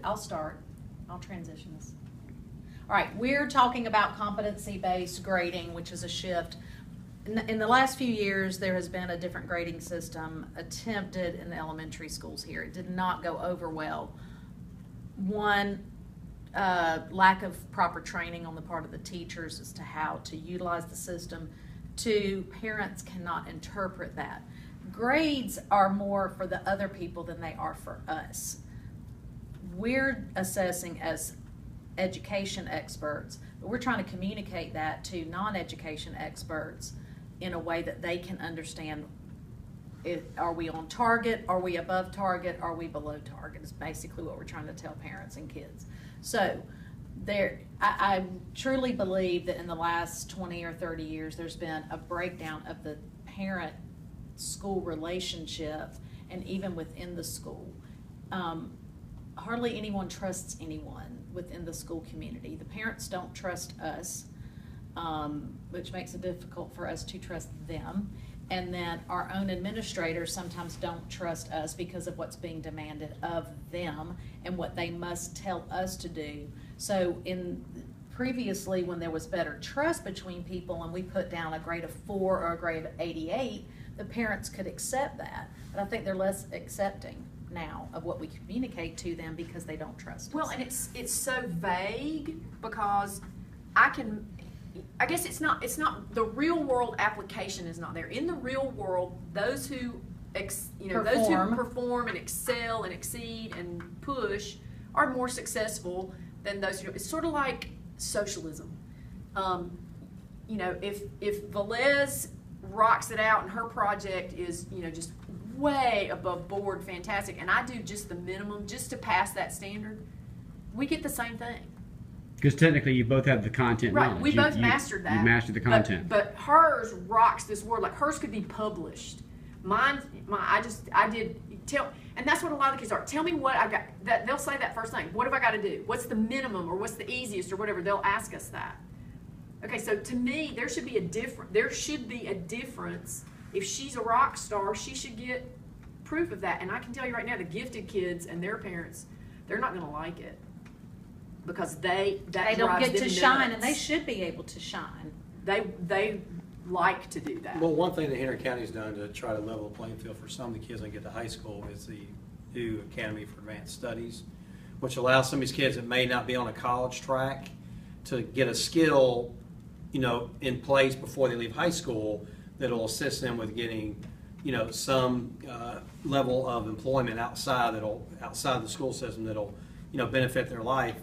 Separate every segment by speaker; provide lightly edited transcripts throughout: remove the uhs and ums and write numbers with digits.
Speaker 1: I'll start. I'll transition this. All right, we're talking about competency-based grading, which is a shift. In the last few years, there has been a different grading system attempted in the elementary schools here. It did not go over well. One, lack of proper training on the part of the teachers as to how to utilize the system. Two, parents cannot interpret that. Grades are more for the other people than they are for us. We're assessing as education experts, but we're trying to communicate that to non-education experts in a way that they can understand. Are we on target? Are we above target? Are we below target? Is basically what we're trying to tell parents and kids. So I truly believe that in the last 20 or 30 years, there's been a breakdown of the parent-school relationship, and even within the school. Hardly anyone trusts anyone within the school community. The parents don't trust us, which makes it difficult for us to trust them. And then our own administrators sometimes don't trust us because of what's being demanded of them and what they must tell us to do. So previously, when there was better trust between people and we put down a grade of 4 or a grade of 88, the parents could accept that. But I think they're less accepting now of what we communicate to them because they don't trust us.
Speaker 2: Well, and it's so vague because I guess it's not the real world application is not there. In the real world, those who those who perform and excel and exceed and push are more successful than those who. It's sort of like socialism. If Velez rocks it out and her project is just way above board, fantastic, and I do just the minimum just to pass that standard, we get the same thing.
Speaker 3: Because technically you both have the content
Speaker 2: right,
Speaker 3: knowledge.
Speaker 2: we both mastered that.
Speaker 3: You mastered the content.
Speaker 2: But hers rocks this word, like hers could be published. And that's what a lot of the kids are. Tell me what I got, they'll say that first thing. What have I got to do? What's the minimum or what's the easiest or whatever? They'll ask us that. Okay, so to me, there should be a difference. If she's a rock star, she should get proof of that. And I can tell you right now, the gifted kids and their parents, they're not going to like it because they
Speaker 1: don't get to shine, and they should be able to shine.
Speaker 2: They like to do that.
Speaker 4: Well, one thing that Henry County's done to try to level the playing field for some of the kids that get to high school is the new Academy for Advanced Studies, which allows some of these kids that may not be on a college track to get a skill, in place before they leave high school that'll assist them with getting, some level of employment outside the school system that'll, benefit their life.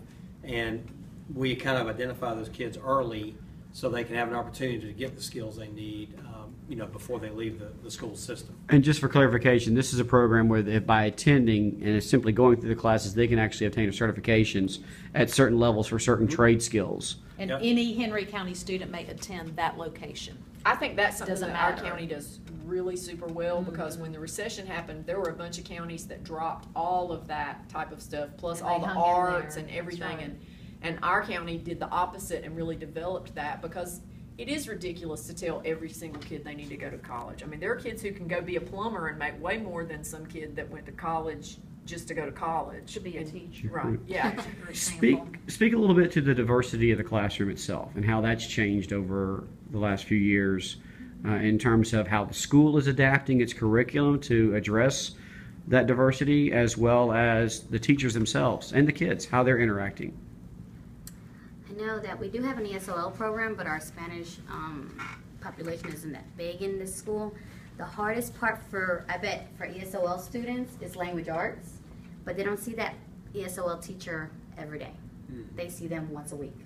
Speaker 4: And we kind of identify those kids early so they can have an opportunity to get the skills they need, before they leave the school system.
Speaker 3: And just for clarification, this is a program where by attending and simply going through the classes, they can actually obtain certifications at certain levels for certain trade skills.
Speaker 1: And any Henry County student may attend that location.
Speaker 2: I think that's something
Speaker 1: Doesn't
Speaker 2: that our
Speaker 1: matter.
Speaker 2: county does really super well because when the recession happened, there were a bunch of counties that dropped all of that type of stuff, plus
Speaker 1: And
Speaker 2: all
Speaker 1: they
Speaker 2: the
Speaker 1: hung in
Speaker 2: arts
Speaker 1: there.
Speaker 2: and everything.
Speaker 1: That's right.
Speaker 2: And our county did the opposite and really developed that because it is ridiculous to tell every single kid they need to go to college. I mean, there are kids who can go be a plumber and make way more than some kid that went to college just to go to college.
Speaker 1: To be a teacher.
Speaker 2: Right, yeah.
Speaker 1: For example.
Speaker 3: Speak a little bit to the diversity of the classroom itself and how that's changed over the last few years in terms of how the school is adapting its curriculum to address that diversity, as well as the teachers themselves and the kids, how they're interacting.
Speaker 5: I know that we do have an ESOL program, but our Spanish population isn't that big in this school. The hardest part for ESOL students is language arts, but they don't see that ESOL teacher every day. They see them once a week.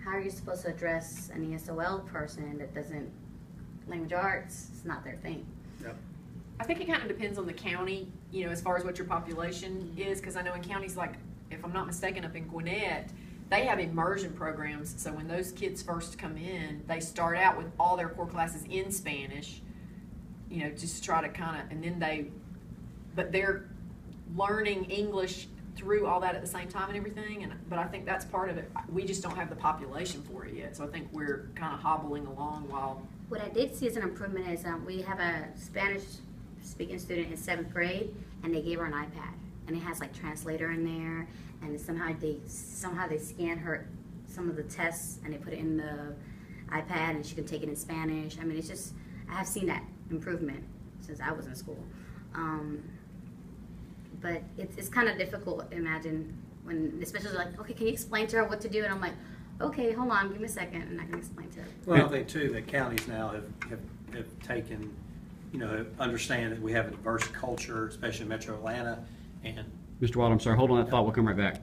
Speaker 5: How are you supposed to address an ESOL person that doesn't, language arts, it's not their thing.
Speaker 4: Yep.
Speaker 2: I think it kind of depends on the county, as far as what your population is, because I know in counties like, if I'm not mistaken, up in Gwinnett, they have immersion programs. So when those kids first come in, they start out with all their core classes in Spanish, just to try to kind of, and then but they're learning English through all that at the same time and everything. But I think that's part of it. We just don't have the population for it yet. So I think we're kind of hobbling along while.
Speaker 5: What I did see as an improvement is we have a Spanish speaking student in 7th grade, and they gave her an iPad. and it has like translator in there, and somehow they scan her some of the tests and they put it in the iPad and she can take it in Spanish. I mean, it's just, I have seen that improvement since I was in school. But it's kind of difficult, imagine, when, especially like, okay, can you explain to her what to do? And I'm like, okay, hold on, give me a second, and I can explain to her.
Speaker 4: Well, I think too, that counties now have taken, you know, understand that we have a diverse culture, especially in Metro Atlanta, and
Speaker 3: Mr. Wild, I'm sorry, hold on that thought, we'll come right back.